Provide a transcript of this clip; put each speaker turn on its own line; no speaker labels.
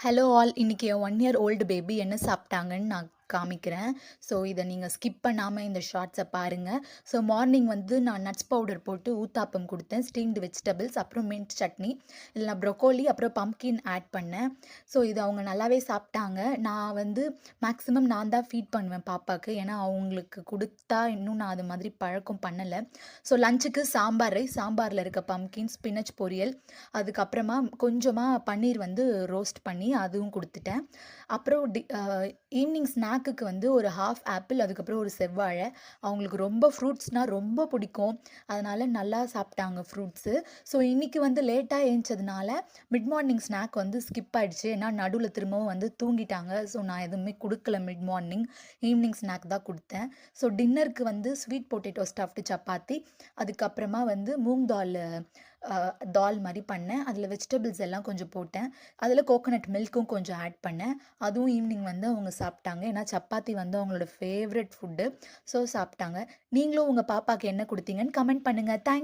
Hello all. இன்னைக்கு என் 1 year old baby என்ன சாப்பிட்டாங்கன்னு நான் காமிக்கிறேன். ஸோ இதை நீங்கள் ஸ்கிப் பண்ணாமல் இந்த ஷார்ட்ஸை பாருங்கள். ஸோ மார்னிங் வந்து நான் நட்ஸ் பவுடர் போட்டு ஊத்தாப்பம் கொடுத்தேன். ஸ்டீம்டு வெஜிடபிள்ஸ், அப்புறம் மின்ட் சட்னி, இதில் நான் ப்ரொக்கோலி அப்புறம் பம்ப்கின் ஆட் பண்ணேன். ஸோ இது அவங்க நல்லாவே சாப்பிட்டாங்க. நான் வந்து மேக்ஸிமம் நான் தான் ஃபீட் பண்ணுவேன் பாப்பாவுக்கு. ஏன்னா அவங்களுக்கு கொடுத்தா இன்னும் நான் அது மாதிரி பழக்கம் பண்ணலை. ஸோ லஞ்சுக்கு சாம்பார் ரைஸ், சாம்பாரில் இருக்க பம்ப்கின் ஸ்பினச் பொரியல், அதுக்கப்புறமா கொஞ்சமாக பன்னீர் வந்து ரோஸ்ட் பண்ணி அதுவும் கொடுத்துட்டேன். அப்புறம் ஈவினிங் ஸ்நாக்குக்கு வந்து ஒரு ஹாஃப் ஆப்பிள், அதுக்கப்புறம் ஒரு செவ்வாழை. அவங்களுக்கு ரொம்ப ஃப்ரூட்ஸ்னால் ரொம்ப பிடிக்கும். அதனால் நல்லா சாப்பிட்டாங்க ஃப்ரூட்ஸு. ஸோ இன்றைக்கி வந்து லேட்டாக ஏஞ்சதுனால மிட் மார்னிங் ஸ்நாக் வந்து ஸ்கிப் ஆகிடுச்சு. ஏன்னா நடுவில் திரும்பவும் வந்து தூங்கிட்டாங்க. ஸோ நான் எதுவுமே கொடுக்கல மிட் மார்னிங். ஈவினிங் ஸ்நாக் தான் கொடுத்தேன். ஸோ டின்னருக்கு வந்து ஸ்வீட் பொட்டேட்டோ ஸ்டஃப்டு சப்பாத்தி, அதுக்கப்புறமா வந்து மூங் தால் மாதிரி பண்ணேன். அதில் வெஜிடபிள்ஸ் எல்லாம் கொஞ்சம் போட்டேன். அதில் கோகோனட் மில்க்கும் கொஞ்சம் ஆட் பண்ணேன். அதுவும் ஈவினிங் வந்து அவங்க சாப்பிட்டாங்க. ஏன்னா சப்பாத்தி வந்து அவங்களோட ஃபேவரட் ஃபுட்டு. ஸோ சாப்பிட்டாங்க. நீங்களும் உங்கள் பாப்பாவுக்கு என்ன கொடுத்தீங்கன்னு கமெண்ட் பண்ணுங்கள். தேங்க்